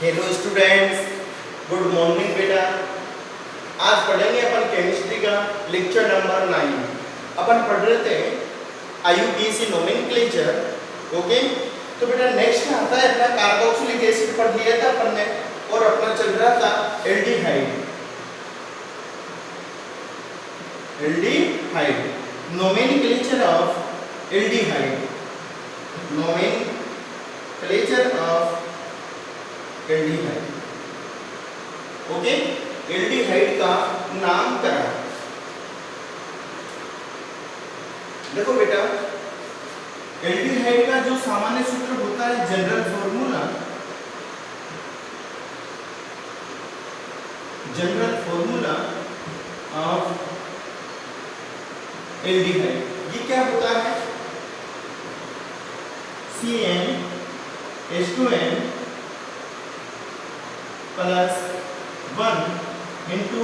Hello students, good morning बेटा। आज पढ़ेंगे अपन केमिस्ट्री का लेक्चर नंबर 9। अपन पढ़ रहे थे IUPAC नोमेनक्लेचर। ओके, तो बेटा नेक्स्ट आता है अपना कार्बोक्सिलिक एसिड पढ़ लिया था अपन ने, और अपना चल रहा था aldehyde. Nomenclature of aldehyde. Nomenclature of aldehyde. Okay, aldehyde का नामकरण। देखो बेटा, एल्डिहाइड का जो सामान्य सूत्र होता है, जनरल फॉर्मूला ऑफ एल्डिहाइड, ये क्या होता है? CnH2n प्लस 1 इंटू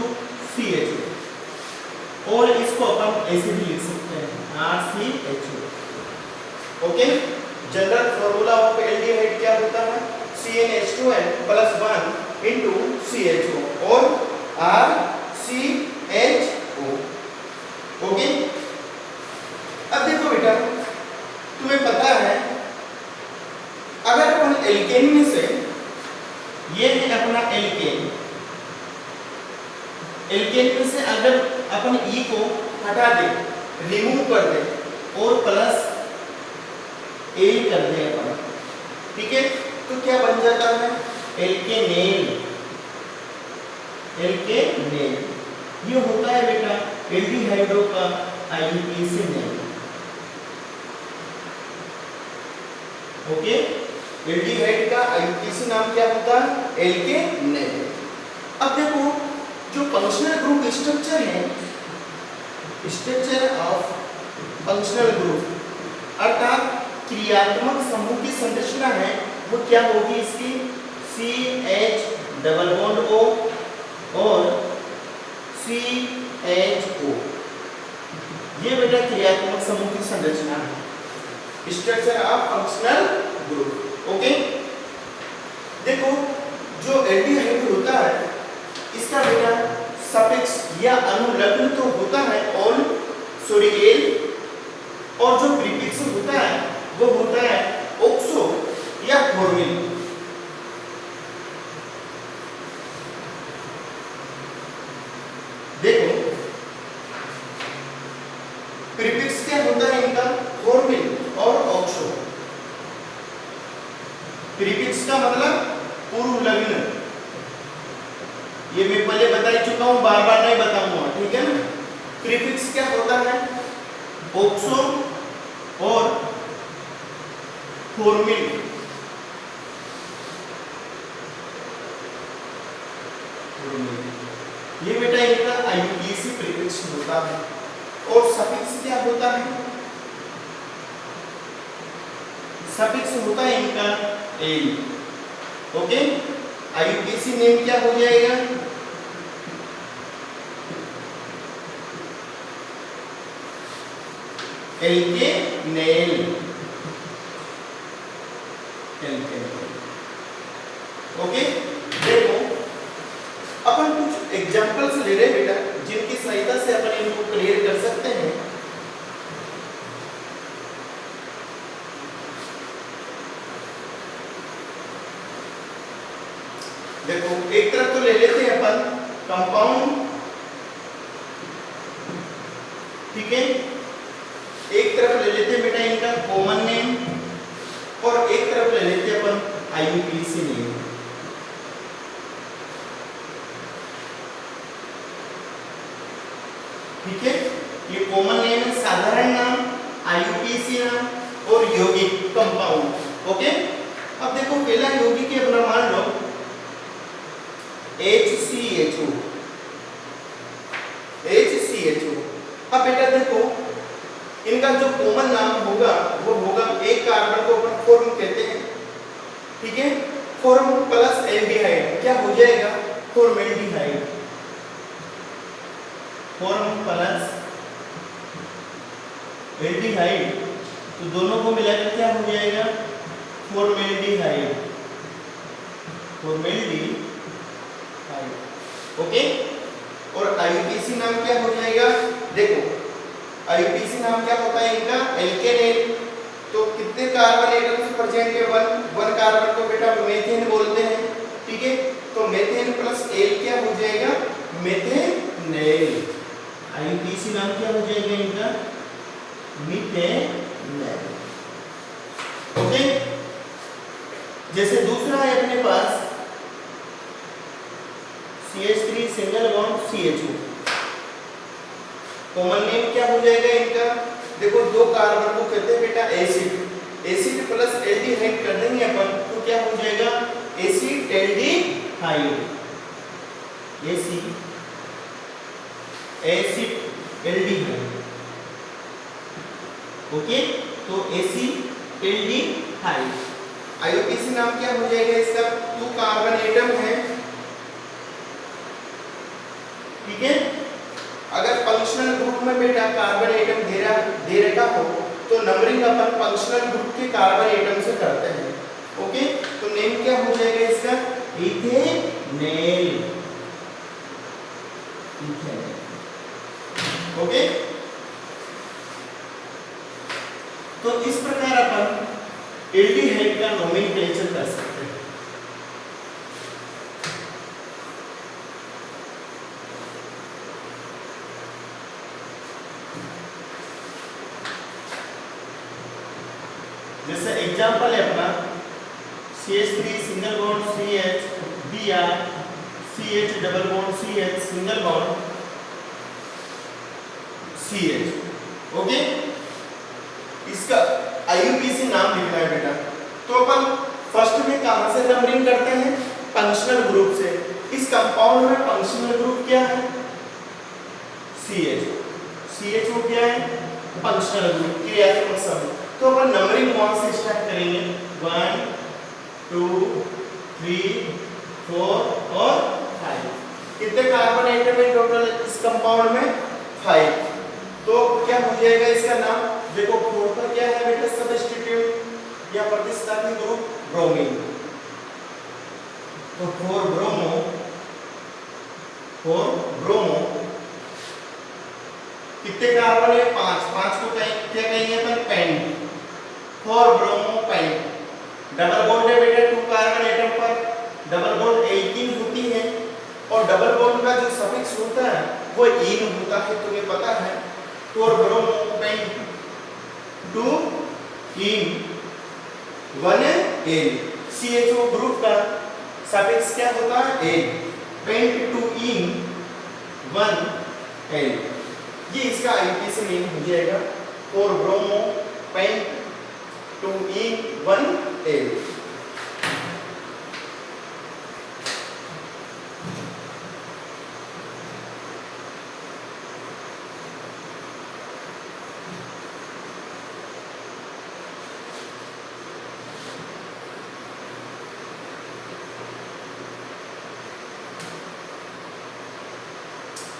CHO, और इसको अपन ऐसे भी लिख सकते हैं RCHO। Okay, general formula of aldehyde क्या होता है? CnH2n प्लस 1 इंटू CHO और RCHO। ओके, अब देखो बेटा, तुम्हें पता है अगर अपन एल्केन में से, ये है अपना एल्केन में से अगर अपन ई को हटा दे, रिमूव कर दे और प्लस ए कर दे अपन, ठीक है, तो क्या बन जाता है? एल्केनेल। ये होता है बेटा एल्डिहाइडो का IUPAC नेम। ओके, एल्डिहाइड का IUPAC नाम क्या होता है? एल्केनेल। अब देखो, जो फंक्शनल ग्रुप स्ट्रक्चर है, स्ट्रक्चर ऑफ फंक्शनल ग्रुप अर्थात क्रियात्मक समूह की संरचना है, वो क्या होगी? इसकी CH डबल बॉन्ड O और CHO। ये बेटा क्रियात्मक समूह की संरचना है, structure of functional group. Okay, देखो जो एल्डिहाइड होता है, इसका बेटा सफिक्स या अनुलग्न तो होता है ऑल सॉरी एल, और जो प्रीफिक्स होता है वो होता है ऑक्सो या फॉर्मिल। देखो प्रीफिक्स क्या होता है इनका? फॉर्मिल और ऑक्सो। प्रीफिक्स का मतलब पूर्व लग्न, ये मैं पहले बता चुका हूं, बार बार नहीं बताऊंगा, ठीक है ना। प्रीफिक्स क्या होता है? ऑक्सो और फॉर्मिल। ये बेटा इनका IUPAC प्रीफिक्स होता है। और सफिक्स क्या होता है? सफिक्स होता है इनका एल। ओके, IUPAC नेम क्या हो जाएगा? एल्केनेल। ओके, देखो अपन कुछ एग्जांपल्स ले रहे बेटा, जिनकी सहायता से अपन इनको क्लियर कर सकते हैं। देखो एक तरफ तो ले लेते हैं अपन कंपाउंड, ठीक है, एक तरफ ले लेते हैं बेटा इनका कॉमन नेम, और एक तरफ ले लेते हैं अपन IUPAC नेम। ठीक है, ये कॉमन नेम है, साधारण नाम, IUPAC नाम और यौगिक कंपाउंड। ओके, अब देखो पहला यौगिक है अपना, मान लो HCHO। अब बेटा देखो इनका जो कॉमन नाम होगा वो होगा, एक कार्बन को अपन फॉर्म कहते हैं, ठीक है, फॉर्म प्लस एल्डिहाइड क्या हो जाएगा? फॉर्मेल्डिहाइड। फॉर्म प्लस एल्डिहाइड, तो दोनों को मिलाकर क्या हो जाएगा? फॉर्मेल्डिहाइड। फॉर्मेल्डिहाइड। ओके, और आईयूपीएसी नाम क्या हो जाएगा? देखो आईयूपीएसी नाम क्या होता है इनका? एल्केन। तो कितने कार्बन एटम से प्रेजेंट है? वन कार्बन को बेटा मीथेन बोलते हैं। ठीक है, तो मीथेन प्लस एल क्या हो जाएगा? मीथेनेल। आईयूपीएसी नाम क्या हो जाएगा इनका? मीथेनेल। ओके, जैसे दूसरा है अपने पास CH3 single bond CHO। Common name क्या हो जाएगा इनका? देखो दो कार्बन को कहते हैं बेटा एसिड। एसिड प्लस एल्डिहाइड कर देंगे अपन तो क्या हो जाएगा? Acid aldehyde. Acid aldehyde. Okay, तो एसिड एल्डिहाइड। आईयूपीएसी नाम क्या हो जाएगा इसका? 2 कार्बन एटम है। ठीक है, अगर फंक्शनल ग्रुप में बेटा कार्बन एटम दे रखा हो तो नंबरिंग अपन फंक्शनल ग्रुप के कार्बन एटम से करते हैं। ओके, तो नेम क्या हो जाएगा इसका? इथेनेल। ओके, तो इस प्रकार अपन एल्डिहाइड का नोमेनक्लेचर कर सकते हैं। जैसे एग्जांपल है अपना CH3 single bond CH, Br, CH double bond CH single bond CH। Okay, इसका आईयूपीएसी नाम लिखना है बेटा। तो अपन फर्स्ट में कहां से नंबरिंग करते हैं? फंक्शनल ग्रुप से। इस कंपाउंड में फंक्शनल ग्रुप क्या है? CH। CHO क्या है? फंक्शनल ग्रुप, क्रियात्मक समूह। तो अपन नंबरिंग वहां से स्टार्ट करेंगे। 1 2 3 4 और 5। कितने कार्बन एटम है टोटल इस कंपाउंड में? 5। तो क्या हो जाएगा इसका नाम? देखो 4 पर क्या है बेटा? सब्स्टिट्यूट या प्रतिस्थापी ग्रुप ब्रोमीन। तो 4 ब्रोमो कितने कार्बन है? 5 को क्या कहेंगे अपन? Pent. 4 bromo pent. Double bond है बेटा 2 कार्बन एटम पर। डबल बॉन्ड एल्कीन होती है और डबल बॉन्ड का जो सफिक्स होता है वो इन होता है, तुम्हें पता है। 4 ब्रोमो पेंट 2 इन 1 एल। CHO ग्रुप का सफिक्स क्या होता है? एल। पेंट 2 इन 1 एल। ये इसका आईयूपीएसी नेम हो जाएगा। 4 ब्रोमो पेंट 2 इन 1 एल।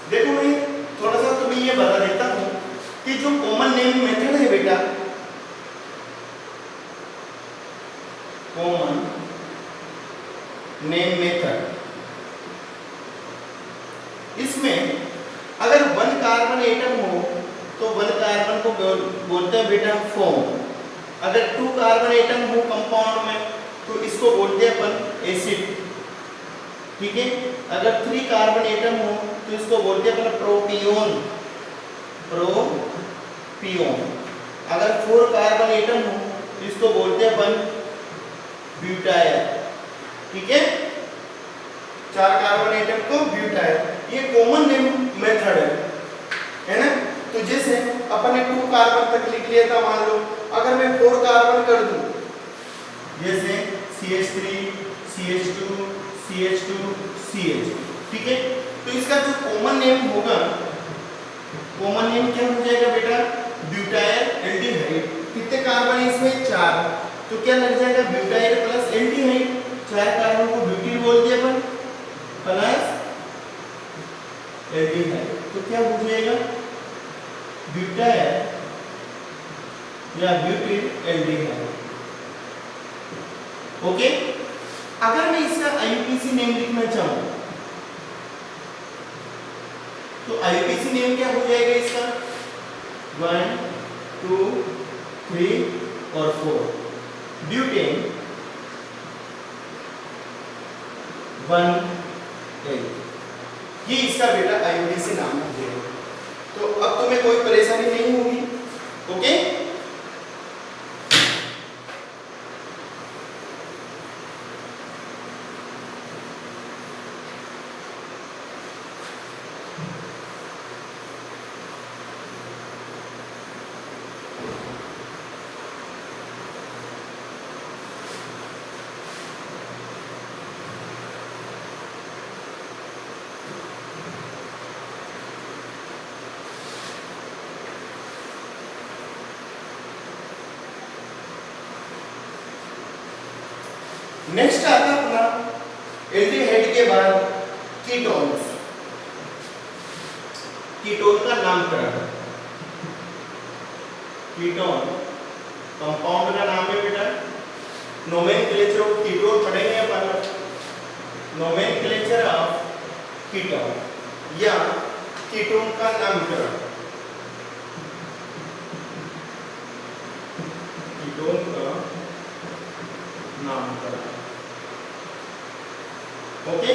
देखो मैं थोड़ा सा तुम्हें ये बता देता हूं कि जो कॉमन नेम मेथड है बेटा, कॉमन नेम मेथड, इसमें अगर 1 कार्बन एटम हो तो 1 कार्बन को बोलते हैं बेटा फॉर्म। अगर 2 कार्बन एटम हो कंपाउंड में तो इसको बोलते हैं अपन एसिड। ठीक है, अगर 3 कार्बन एटम हो तो इसको बोलते हैं अपन प्रोपियोन। अगर 4 कार्बन एटम हो तो इसको बोलते हैं अपन ब्यूटाइल। ठीक है, 4 कार्बन एटम को ब्यूटाइल। ये कॉमन नेम मेथड है ना। तो जैसे अपन ने 2 कार्बन तक लिख लिया था, मान लो अगर मैं 4 कार्बन कर दूं, जैसे CH3 CH2 CH2 CH। ठीक है, तो इसका जो कॉमन नेम होगा, कॉमन नेम क्या हो जाएगा बेटा? Butyl aldehyde. कितने कार्बन है इसमें? 4। तो क्या लग जाएगा? Butyl plus aldehyde. 4 कार्बन को ब्यूटील बोल दिया अपन प्लस एल्डिहाइड। तो क्या हो जाएगा? ब्यूटाइल या ब्यूटील एल्डिहाइड। ओके, अगर मैं इसका आईयूपीएसी नेम लिखना चाहूं तो आईयूपीएसी नेम क्या हो जाएगा इसका? 1 2 3 और 4 ब्यूटेन 1 ये इसका बेटा आईयूपीएसी नाम है। तो अब तुम्हें कोई परेशानी नहीं होगी। ओके, नेक्स्ट आता है अपना एल्डिहाइड के बाद कीटोन्स। कीटोन का नामकरण, कीटोन कंपाउंड का नाम है बेटा। नोमेनक्लेचर ऑफ कीटोन पढ़ेंगे अपन, नोमेनक्लेचर ऑफ कीटोन या कीटोन का नामकरण, कीटोन का नामकरण। ओके,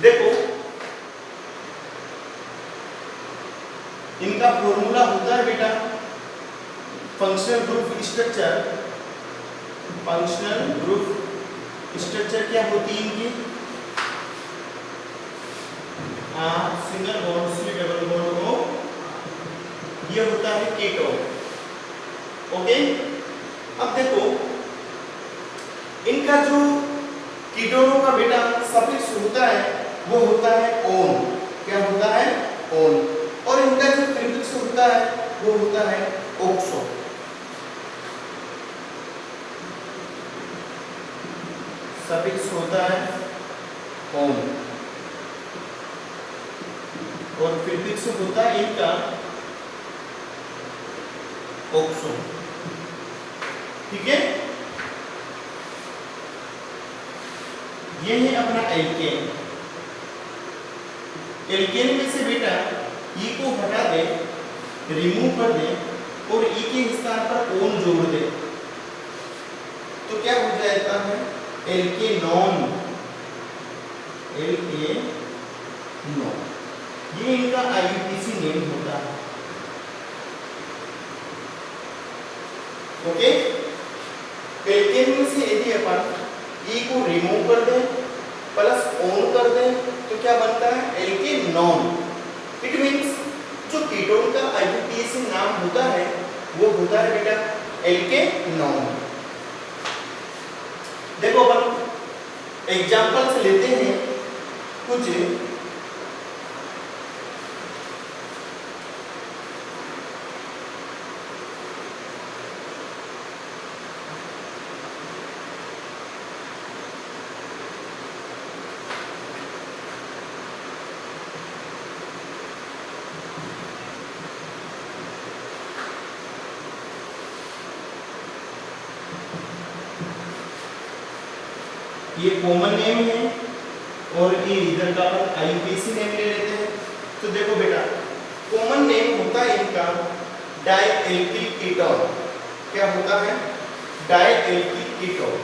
देखो इनका फॉर्मूला होता है बेटा functional group structure. Functional group structure क्या होती है इनकी? Single bond C double bond O, ये होता है कीटोन। ओके, अब देखो इनका जो कीटोनों का बेटा सफिक्स होता है वो होता है ओन। क्या होता है? ओन। और इनका जो प्रीफिक्स होता है वो होता है ओक्सो। सफिक्स होता है ओन और प्रीफिक्स होता है इनका ओक्सो। ठीक है, ये है अपना एल्केन। एल्केन में से बेटा ई को हटा दे, रिमूव कर दे और ई के स्थान पर ओन जोड़ दे तो क्या हो जाएगा है? एल्केनॉन। एल्केनॉन ये इनका आईयूपीएसी नेम होता है। ओके, एल्केन में से यदि अपन ई को रिमूव कर दें प्लस ऑन कर दें तो क्या बनता है? एल्केनॉन। इट मींस जो कीटोन का आईयूपीएसी नाम होता है वो होता है बेटा एल्केनॉन। देखो अपन एग्जांपल्स लेते हैं कुछ। ये कॉमन नेम है और ये इधर का अपन आईयूपीएसी नेम ले लेते हैं। तो देखो बेटा कॉमन नेम होता है इनका डाइएल्किल कीटोन। क्या होता है? डाइएल्किल कीटोन।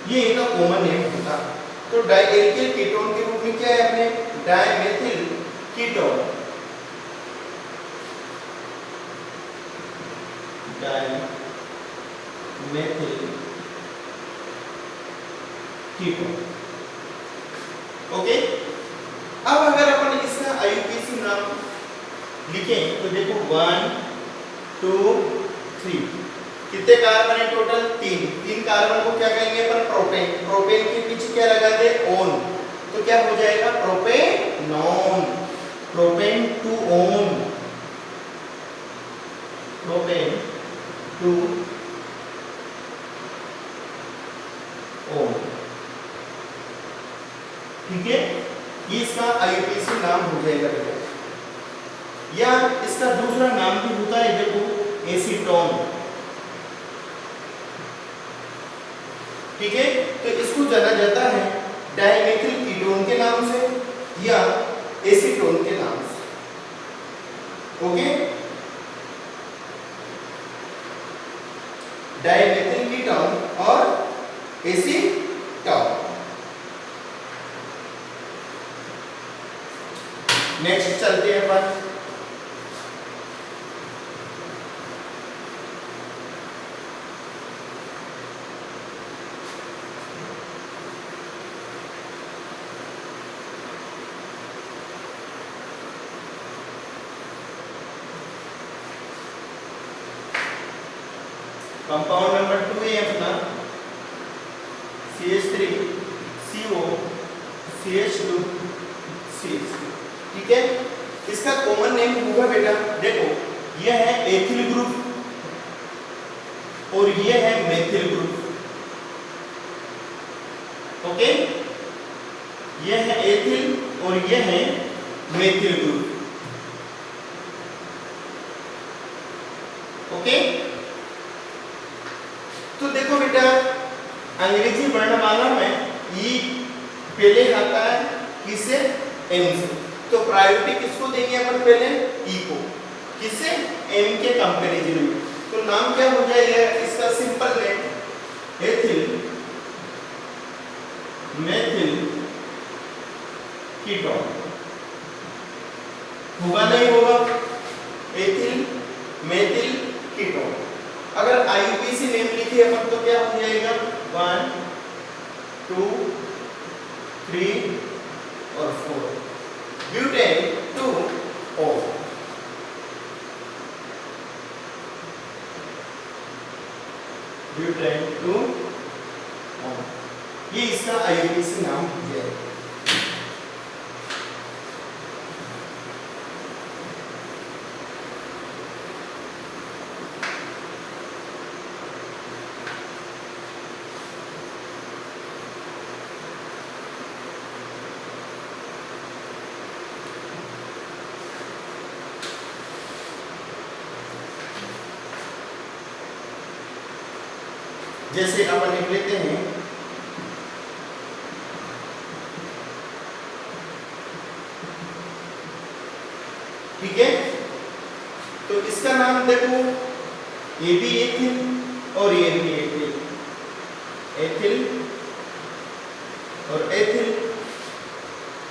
ये इनका कॉमन नेम होता है। तो डाइएल्किल कीटोन के रूप में क्या है अपने? Dimethyl ketone. Dimethyl ketone. Okay, अब अगर अपन इसका आईयूपीएसी नाम लिखें तो देखो 1 2 3 कितने कार्बन है टोटल? 3 कार्बन को क्या कहेंगे अपन? प्रोपेन। प्रोपेन के पीछे क्या लगा दे? ओन। तो क्या हो जाएगा? Propanone. Propane two own, propane two own. ठीक है, ये इसका आईयूपीएसी नाम हो जाएगा बेटा। या इसका दूसरा नाम भी होता है देखो एसीटोन। ठीक है, तो इसको जाना जाता है डाइमेथिल कीटोन के नाम से या एसीटोन के नाम से। ओके, डाइमेथिल कीटोन और एसीटोन। नेक्स्ट चलते हैं अपन कंपाउंड नंबर 2 है अपना CH3CO CH2 CH। ठीक है, इसका कॉमन नेम होगा बेटा, देखो यह है एथिल ग्रुप और यह है मेथिल ग्रुप। ओके, यह है एथिल और यह है मेथिल ग्रुप। ओके, तो देखो बेटा अंग्रेजी वर्णमाला में ई पहले आता है किससे, एम से, तो प्रायोरिटी किसको देंगे अपन पहले, ई को, किससे, एम के कंपैरिजन में। तो नाम क्या हो जाएगा इसका, simple name ethyl methyl ketone होगा, नहीं होगा, एथिल मेथिल कीटोन। अगर आईयूपीएसी नेम लिखे अपन तो क्या हो जाएगा, 1 2 3 और 4 ब्यूटेन 2O। ब्यूटेन 2O, ये इसका आईयूपीएसी नाम है। जैसे अपन लिख लेते हैं ठीक है, तो इसका नाम देखो ये भी एथिल और ये भी एथिल, एथिल और एथिल,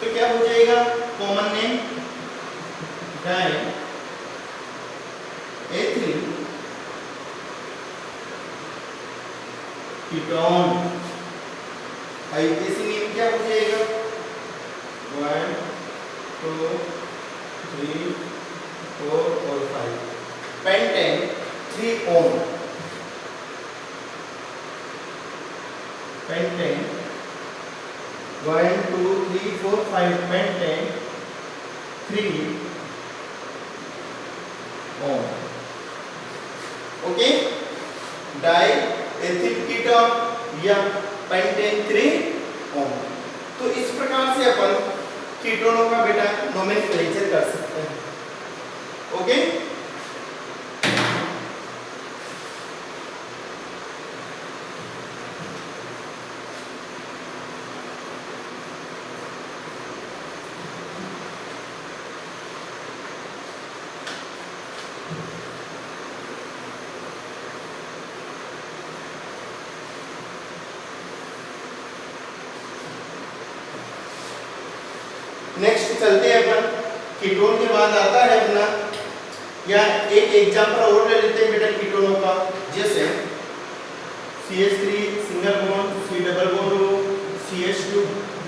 तो क्या हो जाएगा common name die ethyl ketone. IUPAC name क्या हो जाएगा, 1 2 3 4 और 5 pentane 3 own, pentane 1 2 3 4 5 pentane 3 own. Okay, die ethyl ketone या पेंटेन 3 ओन। तो इस प्रकार से अपन कीटोनों का बेटा नोमेनक्लेचर कर सकते हैं। ओके, नेक्स्ट चलते हैं अपन कीटोन के बाद आता है अपना, या एक एग्जांपल और ले लेते हैं बेटा कीटोनों का, जैसे CH3 single bond C double bond O, CH2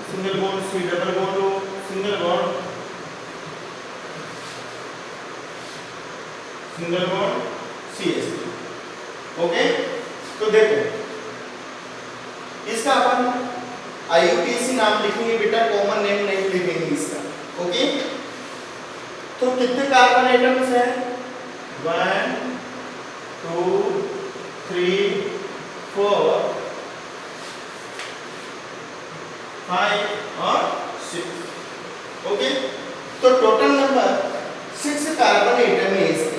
single bond C double bond O, single bond CH3। Okay, तो देखो इसका अपन आईयूपीएसी नाम लिखेंगे बेटा, कॉमन नेम नहीं लिखेंगे इसका। ओके, तो कितने कार्बन एटम्स हैं, 1 2 3 4 5 और 6। ओके, तो टोटल नंबर 6 कार्बन एटम है इसके,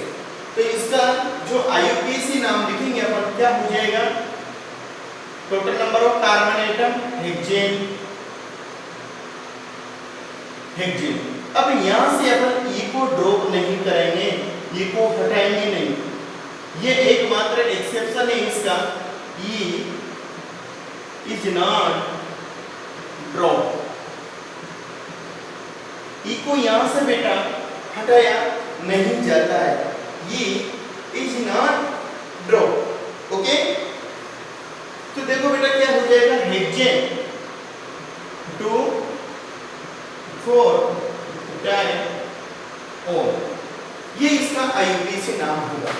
तो इसका जो आईयूपीएसी नाम लिखेंगे अपन क्या हो जाएगा, total number of carbon atom hexane. अब यहां से अपन ई को ड्रॉप नहीं करेंगे, ई को हटाएंगे नहीं, ये एकमात्र एक्सेप्शन है इसका, ई इज नॉट ड्रॉप। ई को यहां से बेटा हटाया नहीं जाता है, ये इज नॉट ड्रॉप। ओके, तो देखो बेटा क्या हो जाएगा, हेक्सेन 2,4-डाइओन, ये इसका आईयूपीएसी नाम होगा।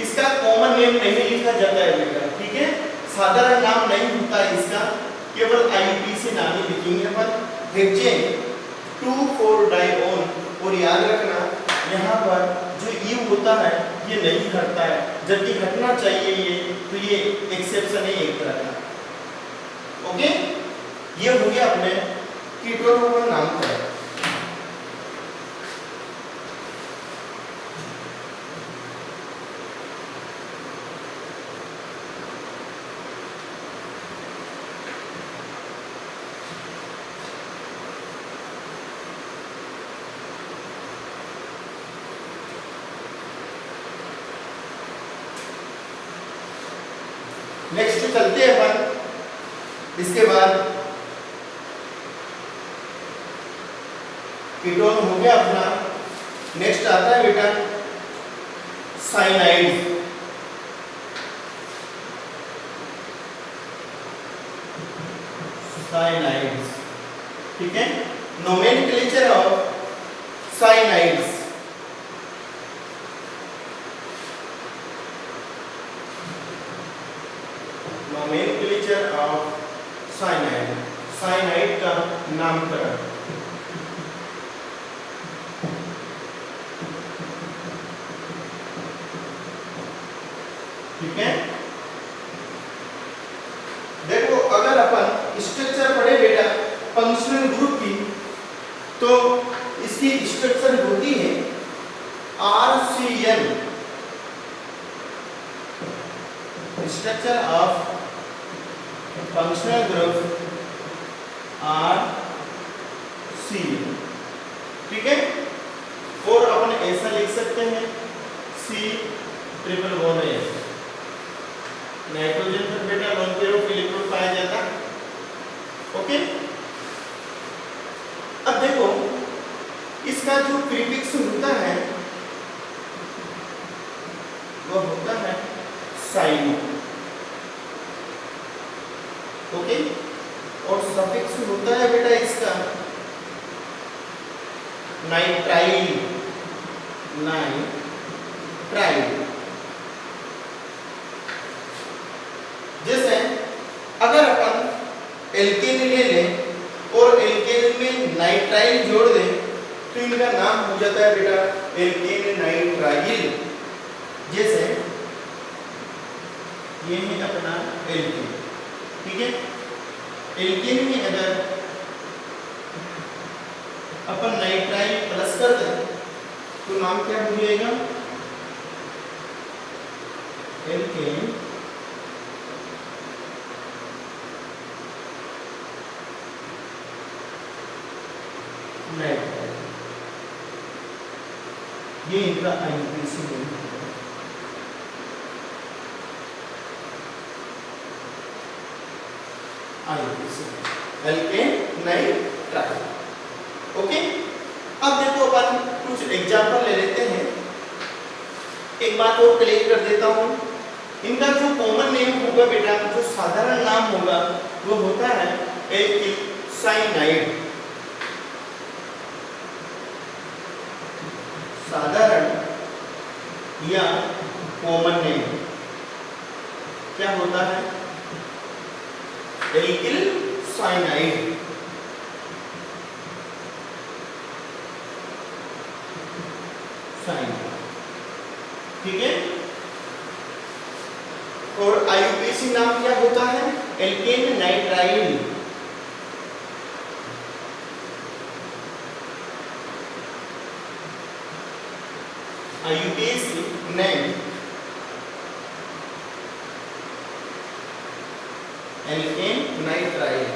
इसका कॉमन नेम नहीं लिखा जाता है बेटा, ठीक है, साधारण नाम नहीं होता है इसका, केवल आईयूपीएसी नाम ही लिखेंगे अपन, हेक्सेन 2,4-डाइओन। और याद रखना यहाँ पर जो यू होता है ये नहीं हटता है, जबकि हटना चाहिए ये, तो ये एक्सेप्शन है एक तरह का। ओके, ये हो गया अपने कीटोनों का नामकरण। नेक्स्ट चलते हैं अपन, इसके बाद कीटोन हो गया अपना, नेक्स्ट आता है बेटा साइनाइड। साइनाइड्स, ठीक है, nomenclature of cyanides. Nomenclature of cyanide, cyanide का नामकरण। ठीक है, देखो अगर अपन स्ट्रक्चर पढ़े बेटा फंक्शनल ग्रुप की, तो इसकी स्ट्रक्चर होती है RCN, structure of functional group RCN, ठीक है। और अपन ऐसा लिख सकते हैं C++, नाइट्रोजन पर बेटा लोन पेयर ऑफ इलेक्ट्रॉन पाया जाता है। ओके, अब देखो इसका जो प्रीफिक्स होता है वो होता है साइनो, ओके, और सफिक्स होता है बेटा इसका नाइट्राइल, नाइट्राइल। जैसे अगर अपन एल्केन ले लें और एल्केन में नाइट्राइल जोड़ दें तो इनका नाम हो जाता है बेटा एल्केन नाइट्राइल। जैसे ये है अपना एल्केन, ठीक है, एल्केन में अगर अपन नाइट्राइल प्लस कर दें तो नाम क्या हो जाएगा, एल्केन नाइट्राइल। ये इनका आईयूपीएसी नेम है। IUPAC alkane nitrile. ओके, अब देखो अपन कुछ एग्जांपल ले लेते हैं। एक बात और क्लियर कर देता हूं, इनका जो कॉमन नेम होगा बेटा, जो साधारण नाम होगा वो होता है एल्किल साइनाइड। साधारण या कॉमन नेम क्या होता है, एल्किल साइनाइड। ठीक है, और आईयूपीएसी नाम क्या होता है, alkane nitrile. IUPAC name alkane nitrile.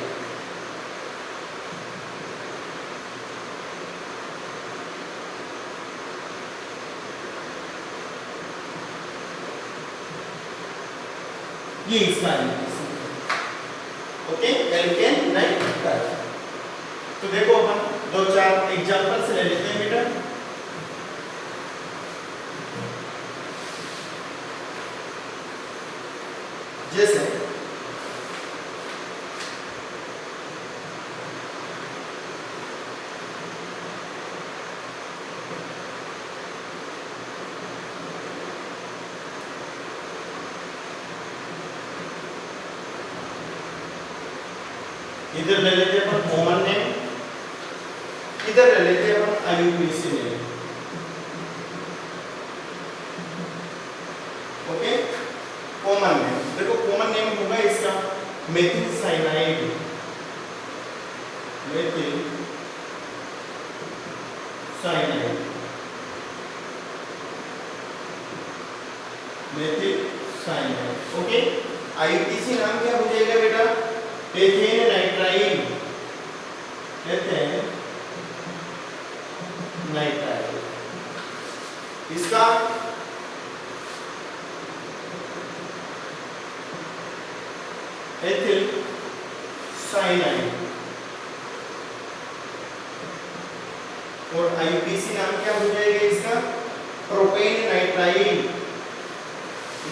ये इसका ओके, एल्केन नाइट्राइल। तो देखो अपन दो चार एग्जांपल से ले लेते हैं बेटा। जैसे इधर ले लेते हैं अपन कॉमन नेम, इधर ले लेते हैं अपन IUPAC name. Okay, common name देखो, कॉमन नेम होगा इसका methyl cyanide, methyl cyanide, methyl cyanide. Okay, IUPAC नाम क्या हो जाएगा बेटा? Ethane nitrile, ethane nitrile. इसका एथिल साइनाइड। और IUPAC नाम क्या हो जाएगा इसका? Propane nitrile.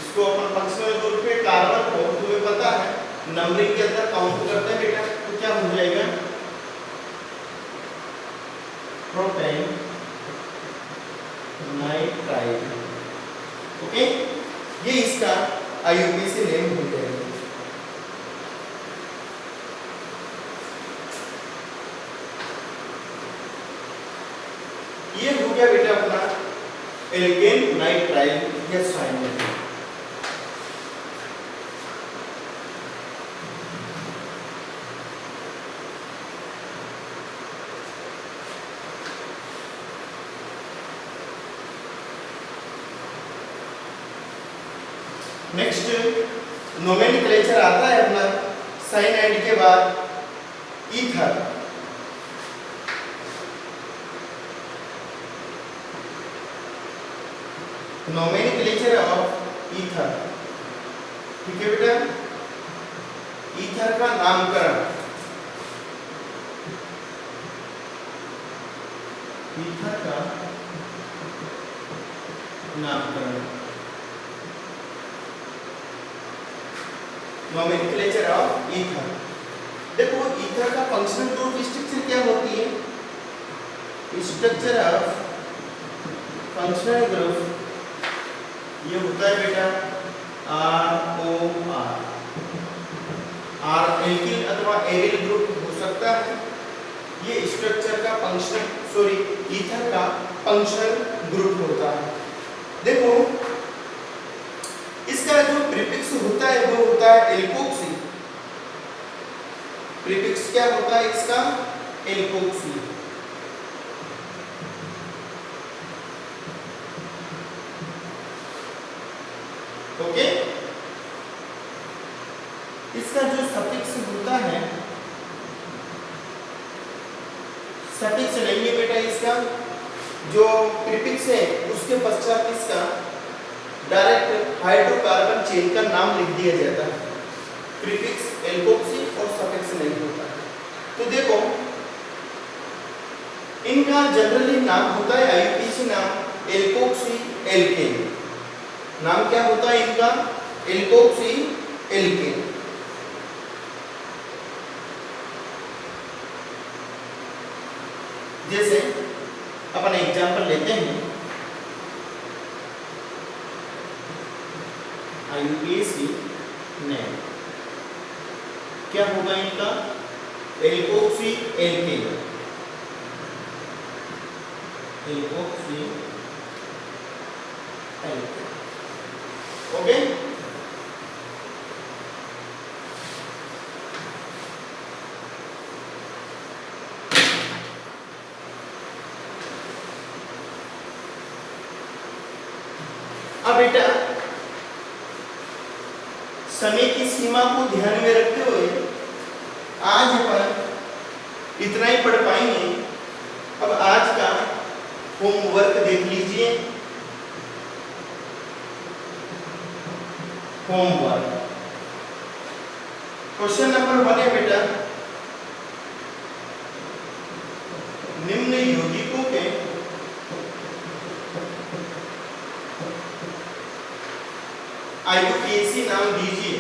इसको अपन फंक्शनल ग्रुप पे कार्बन को तुम्हें पता है नंबरिंग के अंदर काउंट करते हैं बेटा, तो क्या हो जाएगा? Propane nitrile. ओके, ये इसका IUPAC नेम हो जाएगा। ये हो गया बेटा अपना एल्केन नाइट्राइल या साइनाइड। नेक्स्ट नोमेनक्लेचर आता है अपना साइनाइड के बाद ईथर। नोमेनक्लेचर ऑफ ईथर, ठीक है बेटा। ईथर का नामकरण, ईथर का नामकरण, नोमेनक्लेचर ऑफ ईथर। देखो ईथर का फंक्शनल ग्रुप स्ट्रक्चर क्या होती है? स्ट्रक्चर ऑफ फंक्शनल ग्रुप ये होता है बेटा ROR। R एल्किल अथवा एरिल ग्रुप हो सकता है। ये स्ट्रक्चर का फंक्शनल ईथर का फंक्शनल ग्रुप होता है। देखो इसका जो प्रीफिक्स होता है वो होता है एल्कोक्सी। प्रीफिक्स क्या होता है इसका? एल्कोक्सी। ओके, इसका जो सफिक्स होता है, सफिक्स नहीं है बेटा इसका, जो प्रीफिक्स है उसके पश्चात इसका डायरेक्ट हाइड्रोकार्बन चेन का नाम लिख दिया जाता है। प्रीफिक्स एल्कोक्सी और सफिक्स नहीं होता है। तो देखो इनका जनरली नाम होता है IUPAC नाम एल्कोक्सी एल्केन। नाम क्या होता है इनका? Alkoxy alkane. जैसे अपन एग्जांपल लेते हैं IUPAC नेम क्या होगा इनका? Alkoxy alkane, alkoxy alkane. Okay, बेटा समय की सीमा को ध्यान में रखते हुए आज अपन इतना ही पढ़ पाएंगे। अब आज का होमवर्क देख लीजिए। होमवर्क क्वेश्चन नंबर 1 है बेटा, निम्न यौगिकों के IUPAC नाम दीजिए।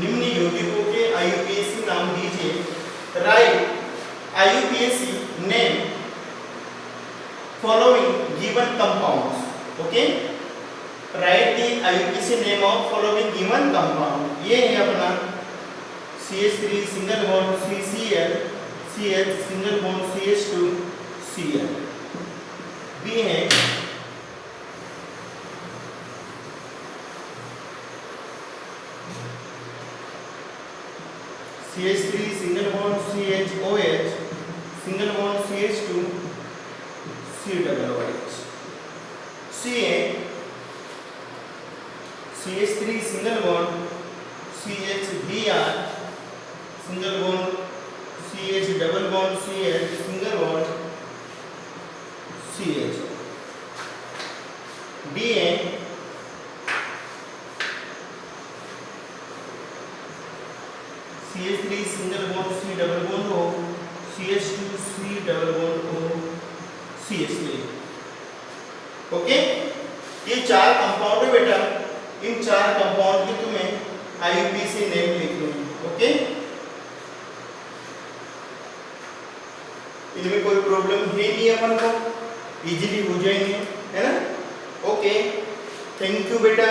निम्न यौगिकों के IUPAC नाम दीजिए। Right IUPAC name following given compounds. Okay, write the IUPAC name of following given compound. ये है अपना CH3 single bond CCl, CH single bond CH2 Cl। B है CH3 single bond CHOH single bond CH2 COOH। C है CH3 single bond CHBr single bond CH double bond CH single bond CH। D है CH3 single bond C double bond O CH2 C double bond O CH3। Okay, ये 4 compound है बेटा। इन 4 compound के तुम्हें IUPAC name लिखने हैं। Okay, इनमें कोई प्रॉब्लम है नहीं, अपन को इजीली हो जाएंगे, है ना। ओके, थैंक यू बेटा।